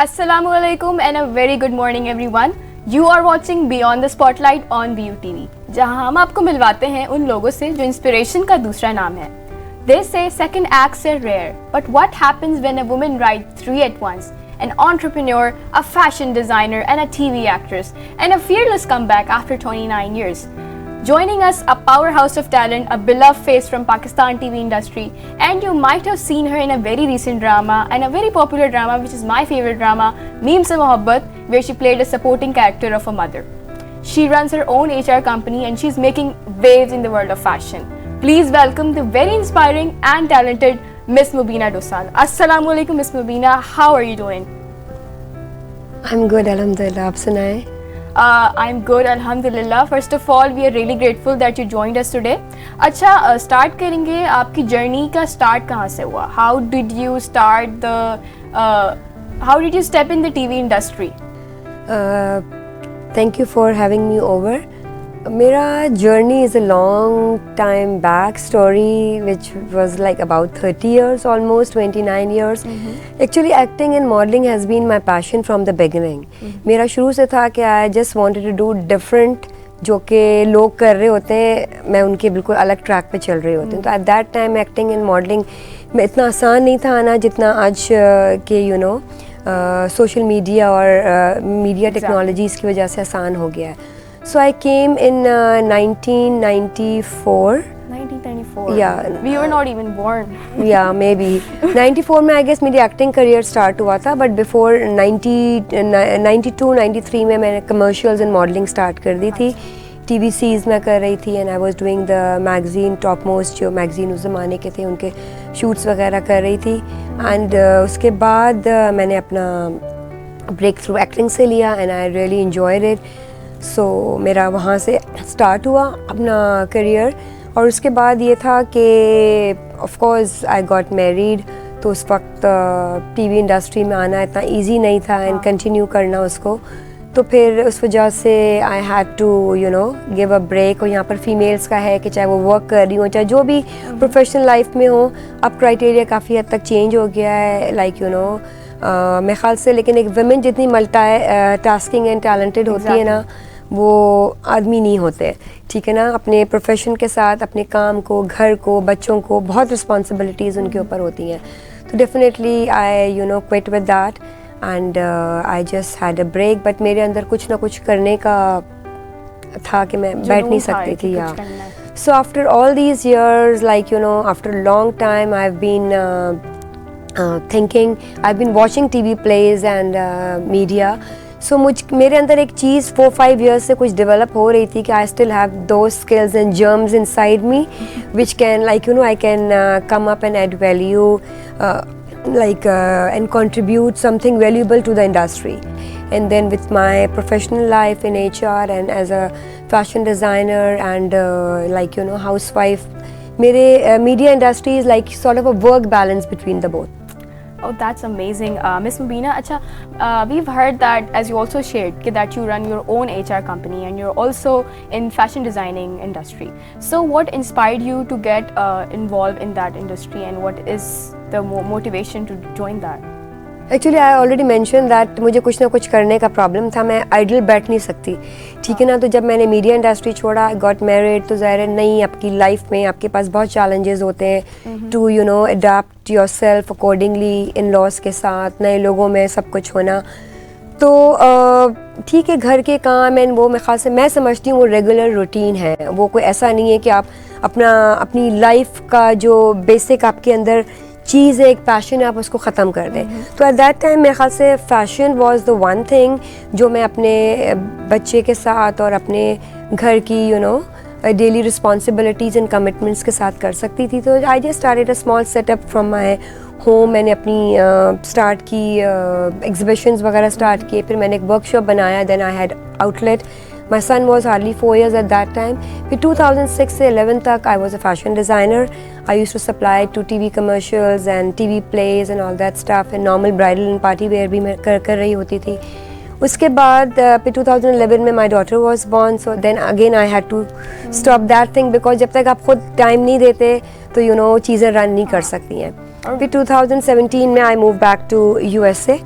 Assalamualaikum and a very good morning everyone. You are watching Beyond the Spotlight on BUTV, जहां हम आपको मिलवाते हैं उन लोगों से जो इंस्पिरेशन का दूसरा नाम है. They say second acts are rare, but what happens when a woman writes three at once? An entrepreneur, a fashion designer, and a TV actress, and a fearless comeback after 29 years. Joining us, a powerhouse of talent, a beloved face from Pakistan TV industry, and you might have seen her in a very recent drama and a very popular drama, which is my favorite drama, Meem Se Mohabbat, where she played a supporting character of a mother. She runs her own HR company and she's making waves in the world of fashion. Please welcome the very inspiring and talented Miss Mubina Dosal. Assalamu alaikum, Miss Mubina. How are you doing? I'm good, alhamdulillah. आप सुनाएं? I'm good, alhamdulillah. First of all, we are really grateful that you joined us today. अच्छा, start करेंगे आपकी journey का start कहाँ से हुआ? How did you start how did you step in the TV industry? Thank you for having me over. मेरा journey is a long time back story which was like about 30 years, almost 29 years. Actually acting and modeling has been my passion from the beginning. मेरा शुरू से था कि I just wanted to do different, जो कि लोग कर रहे होते हैं मैं उनके बिल्कुल अलग ट्रैक पे चल रही होती हूँ. तो at that time acting and modeling में इतना आसान नहीं था आना जितना आज के सोशल मीडिया और मीडिया टेक्नोलॉजीज़ की वजह से आसान हो गया है. So I came in 1994. 1994. Yeah. We were not even born. Yeah, maybe. 94 में I guess मेरी acting career start हुआ था, but before 92-93 में मैंने commercials and modeling start कर दी थी. TVCs में कर रही थी and I was doing the magazine topmost जो magazine उस ज़माने के थे उनके shoots वगैरह कर रही थी. And उसके बाद मैंने अपना breakthrough acting से लिया and I really enjoyed it. So मेरा वहाँ से start हुआ अपना career और उसके बाद ये था कि of course I got married. तो उस वक्त TV इंडस्ट्री में आना इतना easy नहीं था and continue करना उसको. तो फिर उस वजह से I had to give a break. और यहाँ पर फीमेल्स का है कि चाहे वो वर्क कर रही हो चाहे जो भी प्रोफेशनल लाइफ में हो, अब क्राइटेरिया काफ़ी हद तक चेंज हो गया है. लाइक मेरे ख्याल से लेकिन एक वुमेन जितनी टास्किंग एंड टैलेंटेड होती है ना वो आदमी नहीं होते. ठीक है ना, अपने प्रोफेशन के साथ अपने काम को, घर को, बच्चों को बहुत रिस्पॉन्सिबिलिटीज़ उनके ऊपर होती हैं. तो definitely I quit with that and I just had a break. But मेरे अंदर कुछ ना कुछ करने का था कि मैं बैठ नहीं सकती थी. या so after all these years like after long time I have been thinking, I have been watching TV plays and media. So मेरे अंदर एक चीज़ 4-5 years से कुछ डेवलप हो रही थी कि I still have those skills and germs inside me which can I can come up and add value and contribute something valuable to the industry. And then with my professional life in HR and as a fashion designer and housewife, mere media industry is like sort of a work balance between the both. Oh, that's amazing. Miss Mubina, acha, we've heard that, as you also shared, that you run your own HR company and you're also in fashion designing industry. So what inspired you to get involved in that industry and what is the motivation to join that? Actually I already mention that मुझे कुछ ना कुछ करने का problem था. मैं idol बैठ नहीं सकती. ठीक है ना. तो जब मैंने मीडिया इंडस्ट्री छोड़ा, आई गॉट मैरिड, तो ज़ाहिर है नहीं, आपकी लाइफ में आपके पास बहुत चैलेंजेस होते हैं to adapt yourself accordingly in laws के साथ, नए लोगों में सब कुछ होना. तो ठीक है, घर के काम एंड वो मेरे ख्याल से मैं समझती हूँ वो रेगुलर रूटीन है. वो कोई ऐसा नहीं है कि आप अपनी लाइफ का जो बेसिक आपके अंदर चीज़ है, एक पैशन है, आप उसको ख़त्म कर दें. तो एट दैट टाइम मेरे ख्याल से fashion was the one thing जो मैं अपने बच्चे के साथ और अपने घर की डेली रिस्पॉन्सिबिलिटीज़ एंड कमिटमेंट्स के साथ कर सकती थी. तो I just started a small setup from my home. मैंने अपनी स्टार्ट की एग्जिबिशंस वगैरह स्टार्ट किए. फिर मैंने एक वर्कशॉप बनाया. Then I had outlet. My son was hardly 4 years at that time. फिर 2006 से 11 तक I was a fashion designer. I used to supply to TV commercials and TV plays and all that stuff. And normal bridal and party wear भी मैं कर रही होती थी. उसके बाद फिर 2011 में my daughter was born. So then again I had to stop that thing because जब तक आप खुद टाइम नहीं देते तो चीज़ें रन नहीं कर सकती हैं. फिर 2017 में I moved back to USA.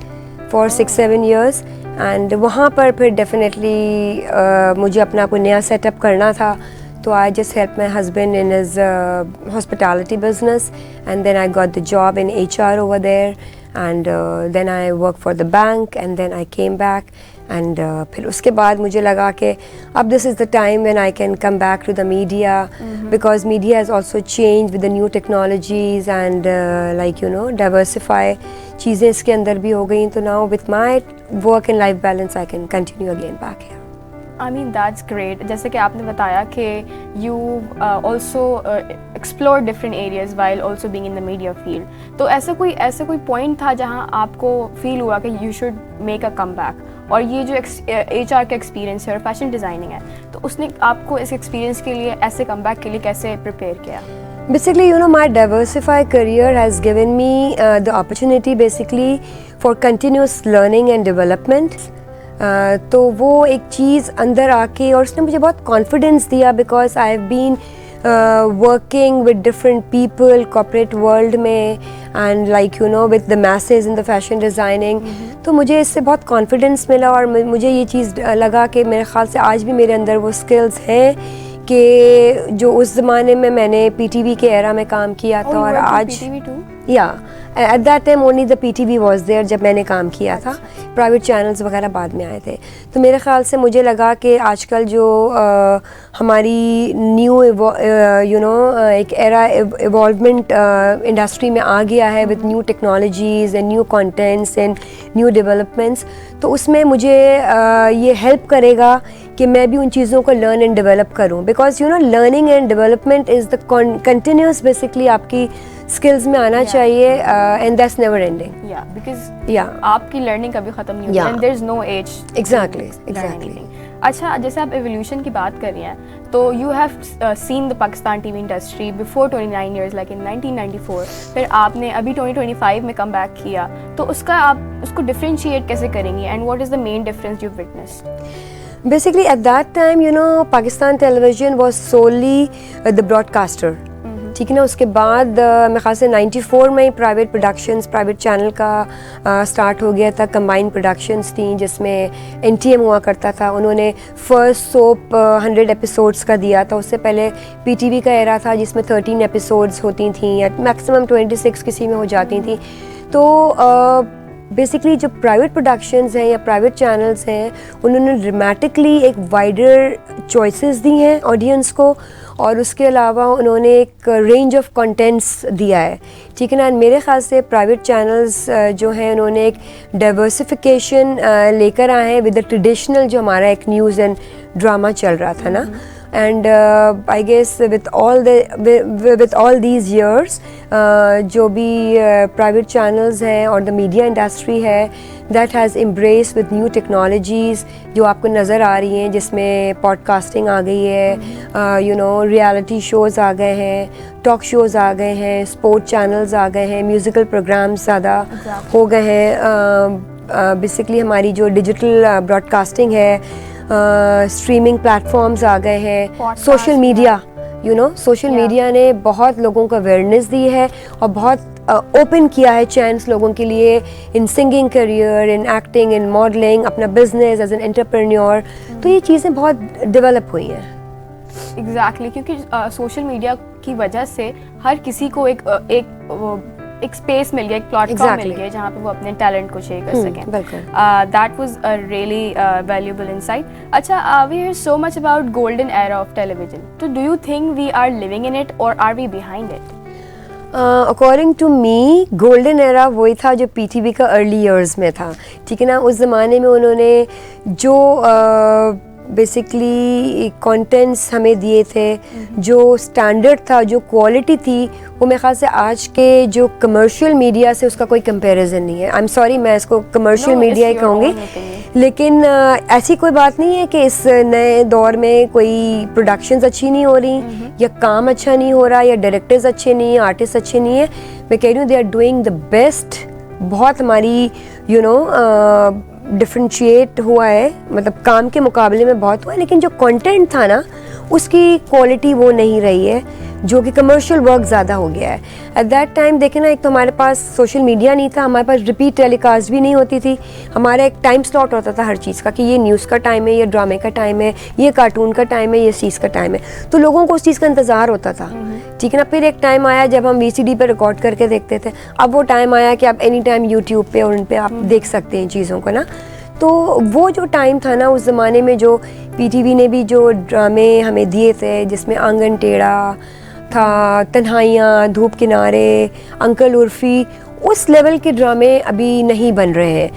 For 6-7 years and वहाँ पर फिर डेफिनेटली मुझे अपना कोई नया सेटअप करना था, तो I just help my husband in his hospitality business and then I got the job in HR over there and then I work for the bank and then I came back and फिर उसके बाद मुझे लगा कि अब this is the time when I can come back to the media because media has also change with the new technologies and like you know diversify चीज़ें इसके अंदर भी हो गई, तो now with my work and life balance I can continue again back here. I mean that's great. जैसे कि आपने बताया कि you also explore different areas while also being in the media field, तो ऐसा कोई पॉइंट था जहाँ आपको फील हुआ कि you should make a come back, और ये जो HR का एक्सपीरियंस है और फैशन डिज़ाइनिंग है, तो उसने आपको इस एक्सपीरियंस के लिए, ऐसे कम बैक के लिए कैसे प्रिपेयर किया? Basically, you know, my diversified career has given me the opportunity basically for continuous learning and development. तो वो एक चीज़ अंदर आके, और उसने मुझे बहुत कॉन्फिडेंस दिया because I have been working with different people corporate world में and like you know with the message in the fashion designing, तो मुझे इससे बहुत कॉन्फिडेंस मिला और मुझे ये चीज़ लगा कि मेरे ख्याल से आज भी मेरे अंदर वो स्किल्स हैं कि जो उस ज़माने में मैंने PTV के एरा में काम किया था और आज या at that time only the PTV was there जब मैंने काम किया था, प्राइवेट चैनल्स वगैरह बाद में आए थे। तो मेरे ख्याल से मुझे लगा कि आजकल जो हमारी न्यू यू नो एक एरा इवॉल्वमेंट इंडस्ट्री में आ गया है with new technologies and new contents and new developments, तो उसमें मुझे ये हेल्प करेगा कि मैं भी उन चीज़ों को लर्न एंड डेवलप करूं because you know learning and development is the continuous basically आपकी स्किल्स में आना चाहिए एंड दैट्स नेवर एंडिंग। या बिकॉज आपकी लर्निंग कभी ख़त्म नहीं होती and there is no age. Exactly. अच्छा, जैसे आप एवोल्यूशन की बात कर रही हैं, तो you have seen the Pakistan TV industry before 29 years like in 1994, फिर आपने अभी 2025 में कम बैक किया, तो उसका आप उसको डिफ्रेंशिएट कैसे करेंगी and what is the main difference you witnessed? Basically at that time you know Pakistan television was solely the broadcaster, ठीक है ना। उसके बाद मेरे ख्याल से 94 में ही प्राइवेट प्रोडक्शंस, प्राइवेट चैनल का स्टार्ट हो गया था, कंबाइंड प्रोडक्शंस थी जिसमें NTM हुआ करता था। उन्होंने फर्स्ट सोप 100 एपिसोड्स का दिया था, उससे पहले PTV का एरा था जिसमें 13 एपिसोड्स होती थी या मैक्सिमम 26 किसी में हो जाती थी। तो बेसिकली जो प्राइवेट प्रोडक्शंस हैं या प्राइवेट चैनल्स हैं उन्होंने ड्रामेटिकली एक वाइडर चॉइसेस दी हैं ऑडियंस को, और उसके अलावा उन्होंने एक रेंज ऑफ कंटेंट्स दिया है, ठीक है ना। मेरे ख्याल से प्राइवेट चैनल्स जो हैं उन्होंने एक डाइवर्सिफिकेशन लेकर आए हैं विद द ट्रेडिशनल जो हमारा एक न्यूज़ एंड ड्रामा चल रहा था ना। And I guess with all these years जो भी private channels हैं और the media industry है that has embraced with new technologies जो आपको नज़र आ रही हैं, जिसमें podcasting आ गई है, you know reality shows आ गए हैं, talk shows आ गए हैं, sport channels आ गए हैं, musical programs ज़्यादा हो गए हैं। बेसिकली हमारी जो डिजिटल ब्रॉडकास्टिंग है, स्ट्रीमिंग प्लेटफॉर्म्स आ गए हैं, social media you know social media ने बहुत लोगों को अवेयरनेस दी है और बहुत ओपन किया है चांस लोगों के लिए इन singing career, in acting, in modelling, अपना बिजनेस एज एन एंटरप्रेन्योर। तो ये चीज़ें बहुत डेवलप हुई हैं। एग्जैक्टली, क्योंकि सोशल मीडिया की वजह से हर किसी को एक स्पेस मिल गया, एक प्लेटफॉर्म मिल गया जहाँ पे वो अपने टैलेंट को शेयर कर सकें। That was a really valuable insight. अच्छा, we hear so much about golden era of television, तो do you think we are living in it और are we behind it? According to me golden era वही था जो PTV का early years में था, ठीक है ना। उस ज़माने में उन्होंने जो बेसिकली कंटेंट्स हमें दिए थे, जो स्टैंडर्ड था, जो क्वालिटी थी, वो मेरे ख्याल से आज के जो कमर्शियल मीडिया से उसका कोई कंपैरिजन नहीं है। आई एम सॉरी, मैं इसको कमर्शियल मीडिया ही कहूँगी, लेकिन ऐसी कोई बात नहीं है कि इस नए दौर में कोई प्रोडक्शंस अच्छी नहीं हो रही या काम अच्छा नहीं हो रहा या डायरेक्टर्स अच्छे नहीं हैं, आर्टिस्ट अच्छे नहीं हैं। मैं कह रही हूँ they are doing the best. बहुत हमारी यू नो डिफ्रेंशिएट हुआ है, मतलब काम के मुकाबले में बहुत हुआ है, लेकिन जो कंटेंट था ना उसकी क्वालिटी वो नहीं रही है। जो कि कमर्शियल वर्क ज़्यादा हो गया है। एट दैट टाइम देखें ना, एक तो हमारे पास सोशल मीडिया नहीं था, हमारे पास रिपीट टेलीकास्ट भी नहीं होती थी, हमारा एक टाइम स्लॉट होता था हर चीज़ का कि ये न्यूज़ का टाइम है, ये ड्रामे का टाइम है, ये कार्टून का टाइम है, ये चीज़ का टाइम है, तो लोगों को उस चीज़ का इंतज़ार होता था, ठीक है ना। फिर एक टाइम आया जब हम VCD पर रिकॉर्ड करके देखते थे, अब वो टाइम आया कि आप एनी टाइम यूट्यूब पे और उन पे आप देख सकते हैं चीज़ों को ना। तो वो जो टाइम था ना, उस ज़माने में जो PTV ने भी जो ड्रामे हमें दिए थे, जिसमें आंगन टेढ़ा था, तन्हाइयाँ, धूप किनारे, अंकल उर्फी, उस लेवल के ड्रामे अभी नहीं बन रहे हैं।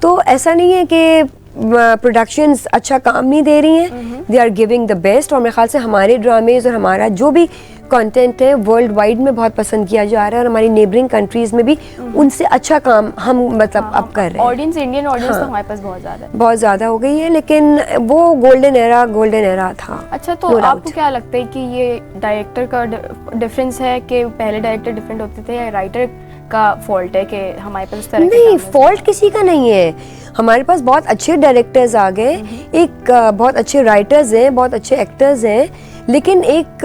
तो ऐसा नहीं है कि प्रोडक्शंस अच्छा काम नहीं दे रही हैं, they are giving the best, और मेरे ख्याल से हमारे ड्रामेज और हमारा जो भी कंटेंट है वर्ल्ड वाइड में बहुत पसंद किया जा रहा है, और हमारी नेबरिंग कंट्रीज़ में भी उनसे अच्छा काम हम मतलब अब कर रहे हैं। ऑडियंस, इंडियन ऑडियंस तो हमारे पास बहुत ज़्यादा हो गई है, लेकिन वो गोल्डन एरा था। अच्छा, तो आपको क्या लगता है कि ये डायरेक्टर का डिफरेंस है कि पहले डायरेक्टर डिफरेंट होते थे, या राइटर का फॉल्ट है कि हमारे पास इस तरह नहीं, फॉल्ट किसी का नहीं है, हमारे पास बहुत अच्छे डायरेक्टर्स आ गए, एक बहुत अच्छे राइटर्स हैं, बहुत अच्छे एक्टर्स हैं, लेकिन एक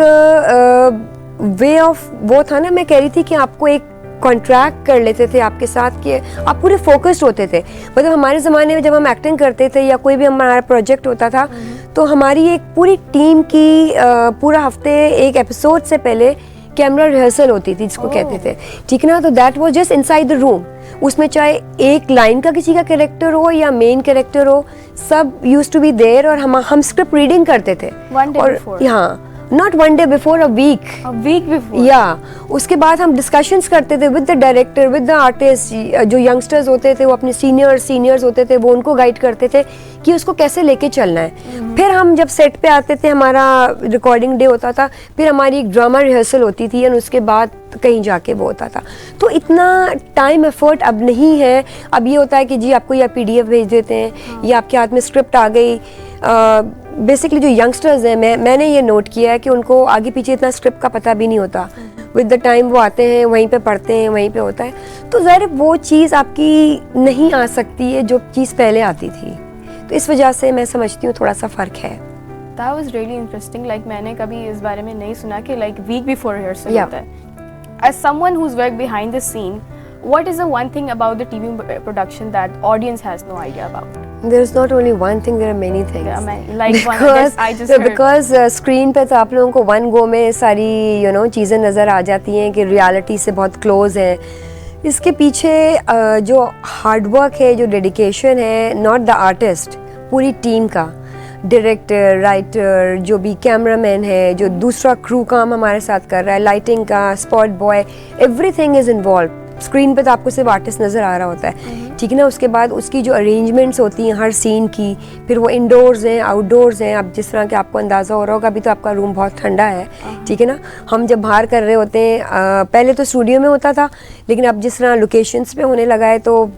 वे ऑफ वो था ना, मैं कह रही थी कि आपको एक कॉन्ट्रैक्ट कर लेते थे आपके साथ कि आप पूरे फोकस्ड होते थे। मतलब हमारे ज़माने में जब हम एक्टिंग करते थे या कोई भी हमारा प्रोजेक्ट होता था, तो हमारी एक पूरी टीम की पूरा हफ्ते एक एपिसोड से पहले कैमरा रिहर्सल होती थी, जिसको कहते थे, ठीक है ना। तो that was just inside the room, उसमें चाहे एक लाइन का किसी का कैरेक्टर हो या मेन कैरेक्टर हो, सब यूज्ड टू बी देयर, और हम स्क्रिप्ट रीडिंग करते थे, और हाँ, not one day before, a week before, या उसके बाद हम डिस्कशंस करते थे with the director, with the artist. जो यंगस्टर्स होते थे वो अपने सीनियर्स होते थे, वो उनको गाइड करते थे कि उसको कैसे लेके चलना है। फिर हम जब सेट पे आते थे, हमारा रिकॉर्डिंग डे होता था, फिर हमारी एक ड्रामा रिहर्सल होती थी, और उसके बाद कहीं जाके वो होता था। तो इतना टाइम एफर्ट अब नहीं है। अब ये होता है कि जी आपको या PDF भेज देते हैं, या आपके हाथ में स्क्रिप्ट आ गई। बेसिकली जो यंगस्टर्स हैं, मैंने ये नोट किया है कि उनको आगे पीछे इतना स्क्रिप्ट का पता भी नहीं होता। विद द टाइम वो आते हैं, वहीं पे पढ़ते हैं, वहीं पे होता है, तो ज़ाहिर वो चीज़ आपकी नहीं आ सकती है जो चीज़ पहले आती थी। तो इस वजह से मैं समझती हूँ थोड़ा सा फ़र्क है। That was really interesting. Like मैंने कभी इस बारे में नहीं सुना कि like week before rehearsal होता है। As someone who's worked behind the scene, what is the one thing about the TV production that audience has no idea about? There's not only one thing, there are many things. There are many, like one that I just heard. Because screen पे तो आप लोगों को one go में सारी चीज़ें नज़र आ जाती हैं कि रियलिटी से बहुत क्लोज है। इसके पीछे जो हार्डवर्क है, जो डेडिकेशन है, नॉट द आर्टिस्ट, पूरी टीम का, डायरेक्टर, राइटर, जो भी कैमरामैन है, जो दूसरा क्रू काम हमारे साथ कर रहा है, लाइटिंग का, spot boy, everything is involve. Screen पे तो आपको सिर्फ आर्टिस्ट नज़र आ रहा होता है, ठीक है ना। उसके बाद उसकी जो अरेंजमेंट्स होती हैं हर सीन की, फिर वो इंडोर्स हैं, आउटडोर्स हैं। अब जिस तरह के आपको अंदाज़ा हो रहा होगा, अभी तो आपका रूम बहुत ठंडा है, ठीक है ना। हम जब बाहर कर रहे होते हैं, पहले तो स्टूडियो में होता था, लेकिन अब जिस तरह लोकेशंस पे होने लगा है, तो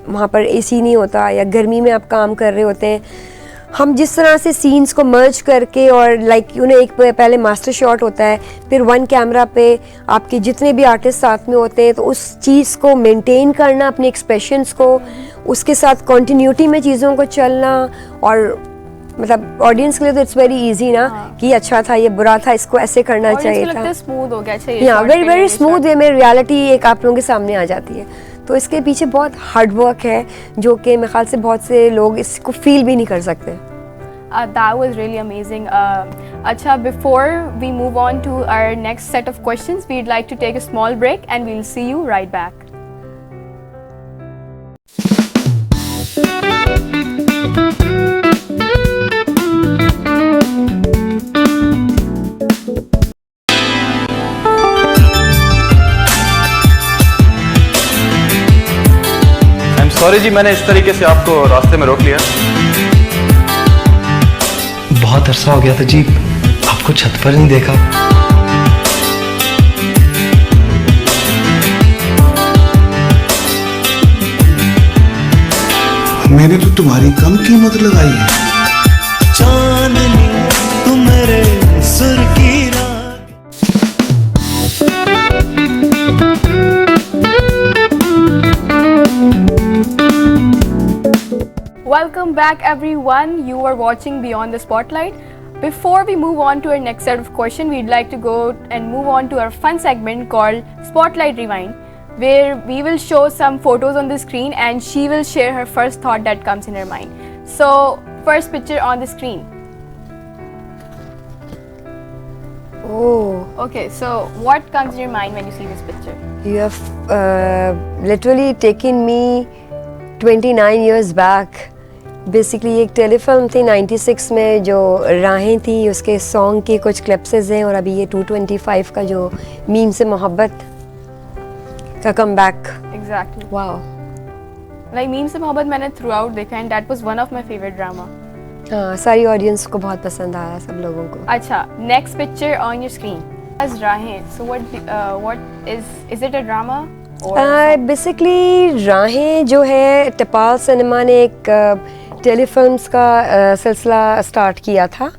वहाँ पर AC नहीं होता, या गर्मी में आप काम कर रहे होते हैं। हम जिस तरह से सीन्स को मर्ज करके, और लाइक एक पहले मास्टर शॉट होता है, फिर वन कैमरा पे आपके जितने भी आर्टिस्ट साथ में होते हैं, तो उस चीज़ को मेंटेन करना, अपने एक्सप्रेशंस को, उसके साथ कंटिन्यूटी में चीज़ों को चलना, और मतलब ऑडियंस के लिए तो इट्स वेरी इजी ना, कि अच्छा था, ये बुरा था, इसको ऐसे करना चाहिए था, स्मूथ हो गया, वेरी वेरी स्मूथ वे में रियलिटी एक आप लोगों के सामने आ जाती है। तो इसके पीछे बहुत हार्ड वर्क है, जो कि मेरे ख्याल से बहुत से लोग इसको फील भी नहीं कर सकते। That was really amazing. Acha, before we move on to our next set of questions, we'd like to take a small break, and we'll see you right back. Sorry जी, मैंने इस तरीके से आपको रास्ते में रोक लिया। बहुत अरसा हो गया था जी, आपको छत पर नहीं देखा। मैंने तो तुम्हारी कम कीमत लगाई है। चांदनी तुम मेरे सुर की Welcome back everyone. You are watching Beyond the Spotlight. before we move on to our next set of questions, we'd like to go and move on to our fun segment called Spotlight Rewind, where we will show some photos on the screen and she will share her first thought that comes in her mind. So, first picture on the screen. Oh, Okay, so what comes in your mind when you see this picture? you have literally taken me 29 years back. Basically एक telefilm थी 96 में जो राहें थी, उसके song की कुछ क्लिप्सेस हैं, और अभी ये 225 का जो मीम से मोहब्बत का come back. Exactly. Wow. Like meme से मोहब्बत मैंने throughout देखा and that was one of my favorite drama. हाँ, सारी ऑडियंस को बहुत पसंद आया, सब लोगों को. अच्छा, next picture on your screen. As राहें. So what is it a drama or basically राहें जो है, टपाल सिनेमा ने एक टेलीफिल्म्स का सिलसिला स्टार्ट किया था,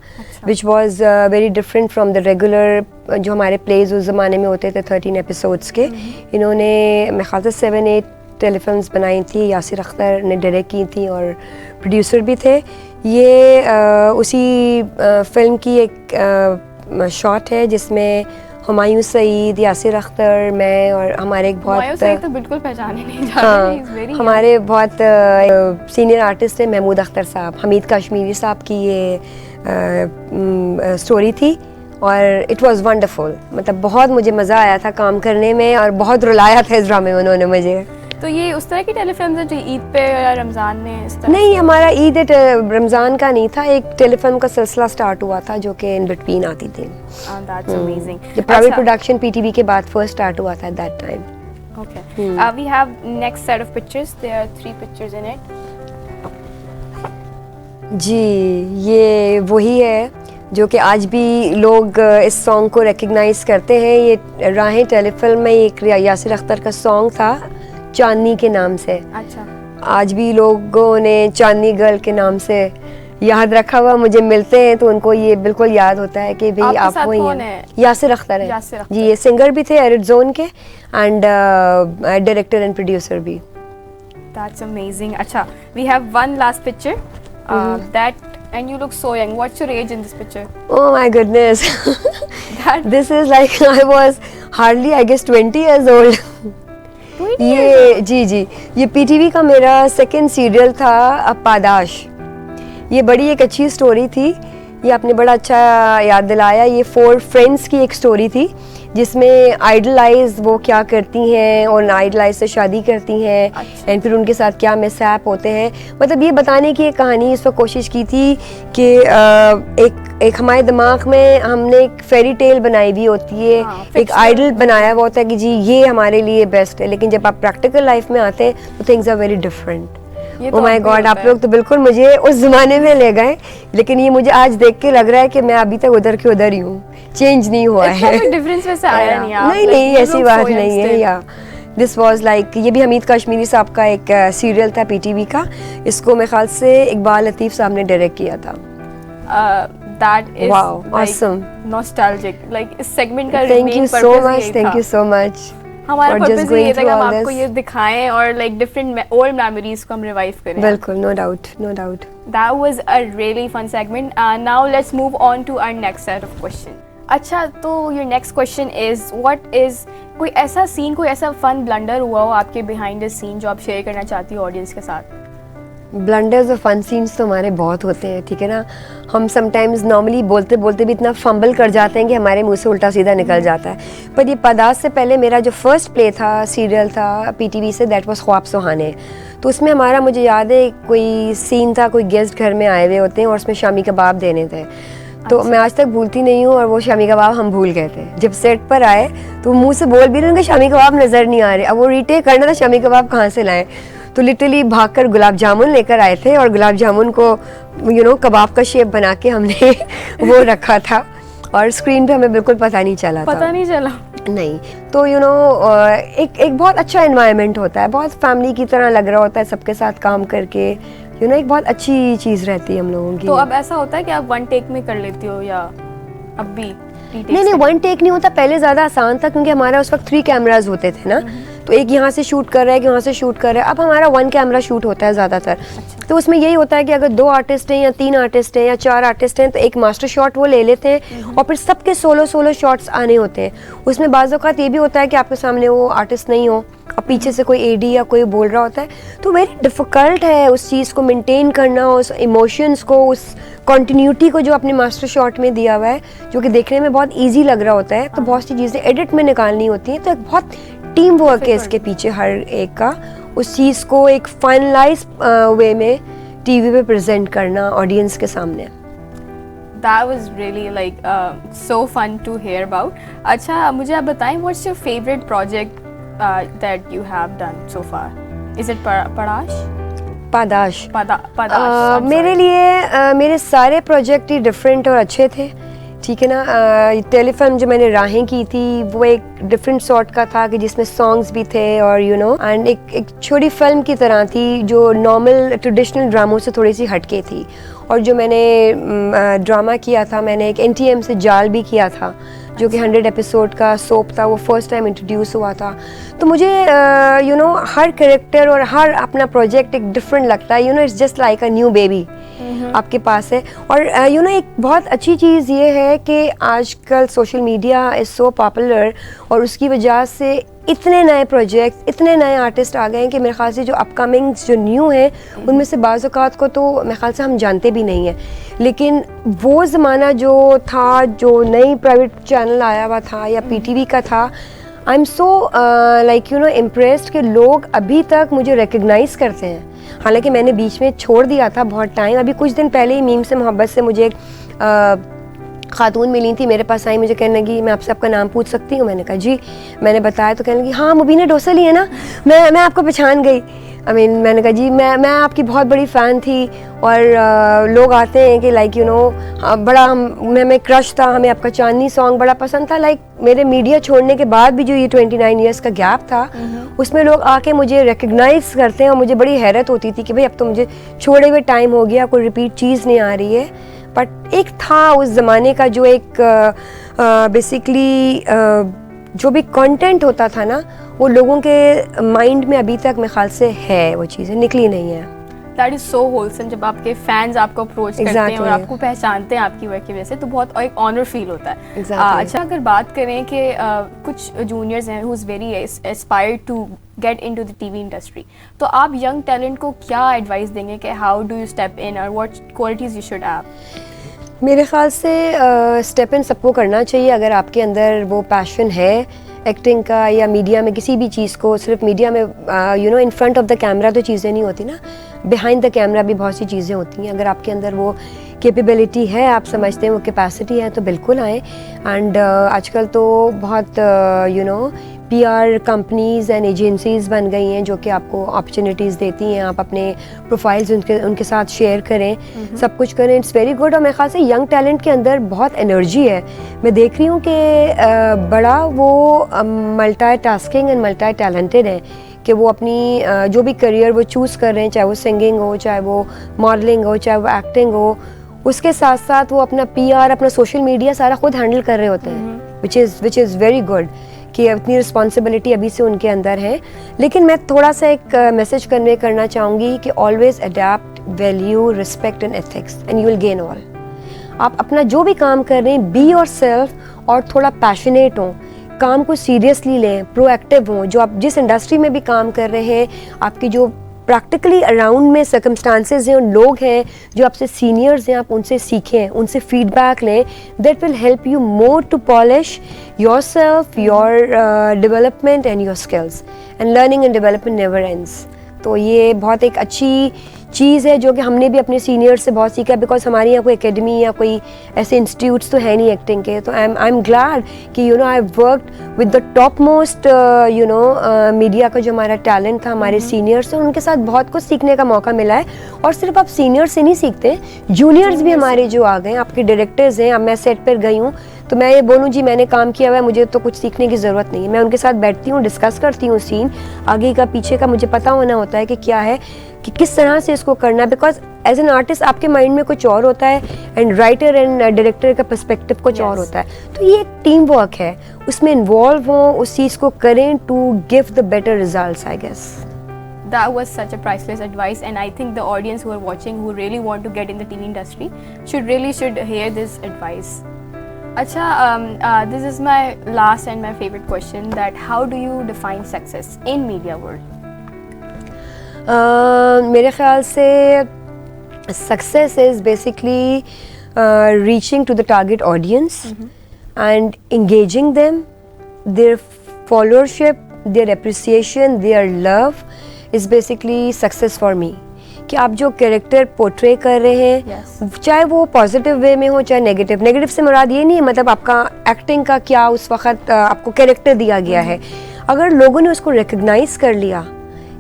which was very different from the regular जो हमारे प्लेज उस ज़माने में होते थे 13 एपिसोड्स के. इन्होंने मेरे ख्याल से 7-8 टेलीफिल्म्स बनाई थी, यासिर अख्तर ने डायरेक्ट की थी और प्रोड्यूसर भी थे. ये उसी फिल्म की एक शॉट है जिसमें हुमायूं सईद, यासिर अख्तर, मैं और हमारे एक हुमायूं सईद तो बहुत बिल्कुल पहचाने नहीं जाते. He is very young. हमारे बहुत सीनियर आर्टिस्ट हैं महमूद अख्तर साहब, हमीद कश्मीरी साहब की ये स्टोरी थी और इट वाज वंडरफुल. मतलब बहुत मुझे मज़ा आया था काम करने में और बहुत रुलाया था इस ड्रामे में उन्होंने मुझे. तो ये उस तरह की टेलीफिल्म है जो ईद पे या रमज़ान में इस तरह नहीं, हमारा ईद रमज़ान का नहीं था, एक टेलीफिल्म का सिलसिला स्टार्ट हुआ था जो कि इन बिटवीन आती थी. That's amazing. जो प्राइवेट प्रोडक्शन पीटीवी के बाद फर्स्ट स्टार्ट हुआ था eight that time. Okay. We have next set of pictures. There are 3 pictures in it. जी, ये वही है जो कि आज भी लोग इस सॉन्ग को रिकग्नाइज करते हैं. ये राहें टेलीफिल्म में एक यासिर अख्तर का सॉन्ग था चांदनी के नाम से. अच्छा. आज भी लोगों ने चांदनी गर्ल के नाम से याद रखा हुआ. मुझे मिलते हैं तो उनको ये बिल्कुल याद होता है कि भाई आपके आप साथ वही कौन हैं. है? यासिर अख्तर है. यासिर अख्तर. जी, ये सिंगर भी थे एरिड जोन के एंड डायरेक्टर एंड प्रोड्यूसर भी. That's amazing. Acha, we have one last picture. And you look so young. What's your age in this picture? Oh my goodness. That This is like I was hardly I guess 20 years old. 20 years ये जी ये PTV का मेरा second serial था पादाश. ये बड़ी एक अच्छी story थी, ये आपने बड़ा अच्छा याद दिलाया. ये 4 फ्रेंड्स की एक स्टोरी थी जिसमें आइडलाइज वो क्या करती हैं और आइडलाइज से शादी करती हैं एंड फिर उनके साथ क्या मिसहैप होते हैं. मतलब ये बताने की एक कहानी इस वक्त कोशिश की थी कि एक हमारे दिमाग में हमने एक फेरी टेल बनाई हुई होती है, एक आइडल बनाया हुआ होता है कि जी ये हमारे लिए बेस्ट है, लेकिन जब आप प्रैक्टिकल लाइफ में आते हैं तो थिंग्स आर वेरी डिफरेंट. तो ओह माय गॉड, आप लोग तो बिल्कुल मुझे उस जमाने में ले गए, लेकिन ये मुझे आज देख के लग रहा है कि मैं अभी तक उधर के उधर ही हूँ, चेंज नहीं हुआ है. डिफरेंस वैसे आया नहीं. आप नहीं ऐसी बात नहीं है. या दिस वाज लाइक, ये भी हमीद कश्मीरी साहब का एक सीरियल था पीटीवी का. इसको मेरे ख्याल से इकबाल लतीफ़ साहब ने डायरेक्ट किया था. That is Wow, like awesome. nostalgic. Like इस segment का Thank you main so purpose much. यही Thank था. you so much. हमारा for just पर्पस going ये था कि through हम all आपको this. ये दिखाएं और like different old memories को हम revive करें. बिल्कुल, no doubt, no doubt. That was a really fun segment. Now let's move on to our next set of question. अच्छा, तो your next question is what is कोई ऐसा scene, कोई ऐसा फन ब्लंडर हुआ हो आपके behind the scene जो आप शेयर करना चाहती हो ऑडियंस के साथ? ब्लंडर्स और फन सीन्स तो हमारे बहुत होते हैं, ठीक है ना. हम समटाइम्स नॉर्मली बोलते बोलते भी इतना फंबल कर जाते हैं कि हमारे मुंह से उल्टा सीधा निकल जाता है. पर ये पदास से पहले मेरा जो फर्स्ट प्ले था, सीरियल था पीटीवी से, दैट वाज ख्वाब सुहाने. तो उसमें हमारा, मुझे याद है, कोई सीन था, कोई गेस्ट घर में आए हुए होते हैं और उसमें शामी कबाब देने थे. तो मैं आज तक भूलती नहीं हूँ, और वो शामी कबाब हम भूल गए थे. जब सेट पर आए तो मुंह से बोल भी रहे कि शामी कबाब नज़र नहीं आ रहे. अब वो रीटेक करना था, शामी कबाब कहाँ से लाएं. तो लिटरली भागकर गुलाब जामुन लेकर आए थे और गुलाब जामुन को कबाब का शेप बना के हमने वो रखा था और स्क्रीन पे हमें बिल्कुल पता नहीं चला था. पता नहीं चला. नहीं. तो एक बहुत अच्छा एनवायरनमेंट होता है, बहुत फैमिली की तरह लग रहा होता है सबके साथ काम करके. एक बहुत अच्छी चीज़ रहती है हम लोगों की. तो अब ऐसा होता है कि आप वन टेक में कर लेती हो या अब भी? नहीं, वन टेक नहीं होता. पहले ज़्यादा आसान था क्योंकि हमारा उस वक्त 3 कैमराज होते थे ना. तो एक यहाँ से शूट कर रहा है, एक यहाँ से शूट कर रहा है. अब हमारा 1 कैमरा शूट होता है ज़्यादातर. तो उसमें यही होता है कि अगर 2 आर्टिस्ट हैं या 3 आर्टिस्ट हैं या 4 आर्टिस्ट हैं तो एक मास्टर शॉट वो ले लेते हैं और फिर सबके सोलो शॉट्स आने होते हैं। उसमें बाज़ औक़ात ये भी होता है कि आपके सामने वो आर्टिस्ट नहीं हो और पीछे से कोई एडी या कोई बोल रहा होता है, तो वेरी डिफ़िकल्ट है उस चीज़ को मेंटेन करना, उस इमोशंस को, उस कंटिन्यूटी को जो अपने मास्टर शॉट में दिया हुआ है, जो कि देखने में बहुत ईजी लग रहा होता है। तो बहुत सी चीज़ें एडिट में निकालनी होती हैं, तो एक बहुत टीम वर्क है इसके पीछे हर एक का, उस चीज़ को एक फाइनलाइज वे में टीवी पे प्रेजेंट करना ऑडियंस के सामने। That was really like so fun to hear about. अच्छा, मुझे आप बताएं, what's your favorite project that you have done so far? Is it Padash? पादाश। Padash. मेरे लिए मेरे सारे प्रोजेक्ट ही डिफरेंट और अच्छे थे, ठीक है ना। टेलीफिल्म जो मैंने राहें की थी वो एक डिफरेंट सॉर्ट का था कि जिसमें सॉन्ग्स भी थे और एंड एक छोटी फिल्म की तरह थी जो नॉर्मल ट्रेडिशनल ड्रामों से थोड़ी सी हटके थी। और जो मैंने ड्रामा किया था, मैंने एक NTM से जाल भी किया था जो कि 100 एपिसोड का सोप था, वो फर्स्ट टाइम इंट्रोड्यूस हुआ था। तो मुझे हर कैरेक्टर और हर अपना प्रोजेक्ट एक डिफरेंट लगता है, it's just like a new baby आपके पास है। और एक बहुत अच्छी चीज़ ये है कि आजकल social media is so popular और उसकी वजह से इतने नए प्रोजेक्ट, इतने नए आर्टिस्ट आ गए हैं कि मेरे ख्याल से जो अपकमिंग जो न्यू हैं उनमें से बाज़ औक़ात को तो मेरे ख्याल से हम जानते भी नहीं हैं। लेकिन वो ज़माना जो था, जो नई प्राइवेट चैनल आया हुआ था या PTV का था, आई एम सो इम्प्रेस्ड कि लोग अभी तक मुझे रिकग्नाइज़ करते हैं। हालांकि मैंने बीच में छोड़ दिया था बहुत टाइम, अभी कुछ दिन पहले ही मीम से मोहब्बत से मुझे एक खातून मिली थी, मेरे पास आई, मुझे कहने लगी मैं आपसे आपका नाम पूछ सकती हूँ? मैंने कहा जी। मैंने बताया तो कहने लगी हाँ मुबीना डोसली है ना, मैं आपको पहचान गई। मैंने कहा जी मैं आपकी बहुत बड़ी फ़ैन थी और लोग आते हैं कि बड़ा हमें क्रश था, हमें आपका चांदनी सॉन्ग बड़ा पसंद था। मेरे मीडिया छोड़ने के बाद भी जो ये 29 ईयर्स का गैप था उसमें लोग आके मुझे रिकग्नाइज़ करते हैं और मुझे बड़ी हैरत होती थी कि भाई अब तो मुझे छोड़े हुए टाइम हो गया, कोई रिपीट चीज़ नहीं आ रही है। बट एक था उस ज़माने का जो एक बेसिकली जो भी कंटेंट होता था ना, वो लोगों के माइंड में अभी तक मेरे ख्याल से है, वो चीज़ें निकली नहीं है। दैट इज़ सो होलसम, जब आपके फैंस आपको अप्रोच करते हैं और आपको पहचानते हैं आपकी वर्क की वजह से, तो बहुत एक ऑनर फील होता है। अच्छा, अगर बात करें कि कुछ जूनियर्स हैं who is very aspired to get into the TV industry, तो आप यंग टैलेंट को क्या एडवाइस देंगे कि how do you step in और what qualities you should have? मेरे ख्याल से स्टेप इन सबको करना चाहिए अगर आपके अंदर वो पैशन है एक्टिंग का या मीडिया में किसी भी चीज़ को। सिर्फ मीडिया में in front of the camera तो चीज़ें नहीं होती ना, बिहाइंड द कैमरा भी बहुत सी चीज़ें होती हैं। अगर आपके अंदर वो कैपेबिलिटी है, आप समझते हैं वो कैपेसिटी है, तो बिल्कुल आए। एंड आजकल तो बहुत PR कंपनीज़ एंड एजेंसीज़ बन गई हैं जो कि आपको अपॉर्चुनिटीज़ देती हैं, आप अपने प्रोफाइल्स उनके साथ शेयर करें, सब कुछ करें। It's very good. और मेरे ख्याल से यंग टैलेंट के अंदर बहुत एनर्जी है। मैं देख रही हूँ कि बड़ा वो multi tasking and multi talented है कि वो अपनी जो भी करियर वो चूज़ कर रहे हैं, चाहे वो सिंगिंग हो, चाहे वो मॉडलिंग हो, चाहे वो एक्टिंग हो, उसके साथ साथ वो अपना PR, अपना सोशल मीडिया सारा खुद हैंडल कर रहे होते हैं, विच इज़ वेरी गुड कि इतनी रिस्पॉन्सिबिलिटी अभी से उनके अंदर है। लेकिन मैं थोड़ा सा एक मैसेज करना चाहूँगी कि always adapt, value, respect and ethics and you will gain all. आप अपना जो भी काम कर रहे हैं, बी योर सेल्फ और थोड़ा पैशनेट हों, काम को सीरियसली लें, प्रोएक्टिव हों। जो आप जिस इंडस्ट्री में भी काम कर रहे हैं, आपकी जो प्रैक्टिकली अराउंड में सर्कमस्टांसेस हैं, लोग हैं जो आपसे सीनियर्स हैं, आप उनसे सीखें, उनसे फीडबैक लें। That will help you more to polish yourself, your development and your skills. And learning and development never ends. तो ये बहुत एक अच्छी चीज़ है जो कि हमने भी अपने सीनियर्स से बहुत सीखा, बिकॉज हमारे यहाँ कोई एकेडमी या कोई ऐसे इंस्टीट्यूट्स तो है नहीं एक्टिंग के। तो आई एम ग्लैड कि I worked with the top most media का जो हमारा टैलेंट था, हमारे सीनियर्स, और उनके साथ बहुत कुछ सीखने का मौका मिला है। और सिर्फ आप सीनियर से नहीं सीखते, जूनियर्स भी हमारे जो आ गए, आपके डायरेक्टर्स हैं। अब मैं सेट पर गई हूँ तो मैं ये बोलूँ जी मैंने काम किया हुआ है, मुझे तो कुछ सीखने की ज़रूरत नहीं है। मैं उनके साथ बैठती हूँ, डिस्कस करती हूँ सीन, आगे का पीछे का मुझे पता होना होता है कि क्या है, कि किस तरह से इसको करना है। बिकॉज एज एन आर्टिस्ट आपके माइंड में कुछ और होता है एंड राइटर एंड डायरेक्टर का पर्सपेक्टिव कुछ और होता है। तो ये एक टीम वर्क है, उसमें इन्वॉल्व हो, उस चीज़ को करें to give the better results, I guess. that was such a priceless advice, and I think the audience who are watching, who really want to get in the TV industry, should hear this advice. Acha, this is my last and my favorite question, that how do you define success in media world? मेरे ख्याल से success is basically reaching to the target audience and engaging them, their followership, their appreciation, their love is basically success for me. कि आप जो character portray कर रहे हैं, चाहे वो पॉजिटिव वे में हो चाहे नेगेटिव से मुराद ये नहीं है मतलब आपका एक्टिंग का क्या उस वक्त आपको कैरेक्टर दिया गया है, अगर लोगों ने उसको रिकग्नाइज कर लिया,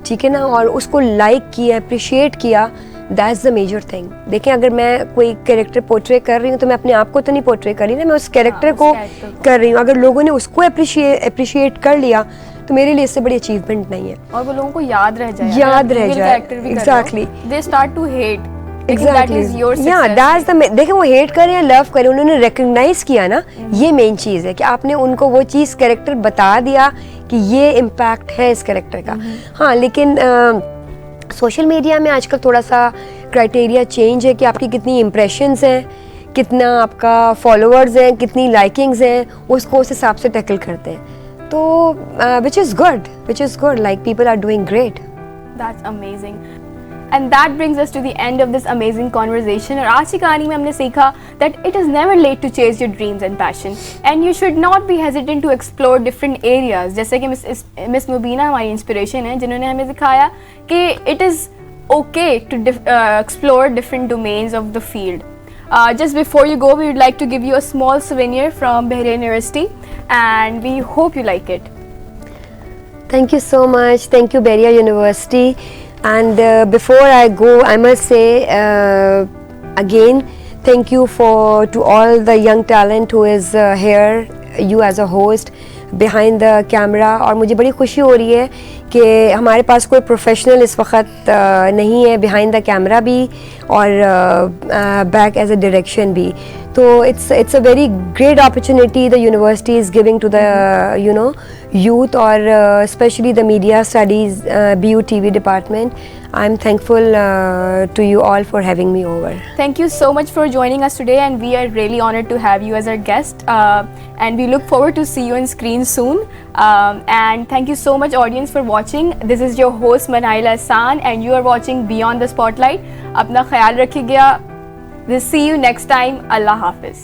ठीक है ना, और उसको लाइक किया, अप्रिशिएट किया, दैट्स द मेजर थिंग. देखें, अगर मैं कोई कैरेक्टर पोर्ट्रे कर रही हूँ तो मैं अपने आप को तो नहीं पोर्ट्रे कर रही ना, मैं उस कैरेक्टर को कर रही हूँ. अगर लोगों ने उसको अप्रिशिएट कर लिया तो मेरे लिए इससे बड़ी अचीवमेंट नहीं है. और वो लोगों को याद रह जाए, exactly, they start to hate. देखें, वो हेट करें या लव करें, उन्होंने रिकग्नाइज किया ना, ये मेन चीज़ है कि आपने उनको वो चीज़ कैरेक्टर बता दिया कि ये इम्पैक्ट है इस कैरेक्टर का. हाँ, लेकिन सोशल मीडिया में आजकल थोड़ा सा क्राइटेरिया चेंज है कि आपकी कितनी इम्प्रेशंस हैं, कितना आपका फॉलोअर्स हैं, कितनी लाइकिंग्स हैं, उसको उस हिसाब से टैकल करते हैं. तो which is good, like people are doing great. That's amazing. And that brings us to the end of this amazing conversation. और आज की कहानी में हमने सीखा that it is never late to chase your dreams and passion, and you should not be hesitant to explore different areas. जैसे कि miss Mubina हमारी इंस्पिरेशन है, जिन्होंने हमें सिखाया कि it is okay to explore different domains of the field. Just before you go, we would like to give you a small souvenir from Bahrain University, and we hope you like it. Thank you so much. Thank you, Bahrain University. And before I go, I must say again, thank you to all the young talent who is here, you as a host, behind the camera. और मुझे बड़ी खुशी हो रही है कि हमारे पास कोई प्रोफेशनल इस वक्त नहीं है behind the camera भी और back as a direction भी. तो it's a very great opportunity the university is giving to the youth और especially the media studies BU TV department. I'm thankful to you all for having me over. Thank you so much for joining us today, and we are really honored to have you as our guest, and we look forward to see you on screen soon. And thank you so much audience for watching. This is your host Manaila Hassan, and you are watching Beyond the Spotlight. अपना ख्याल रखिएगा. We'll see you next time. Allah Hafiz.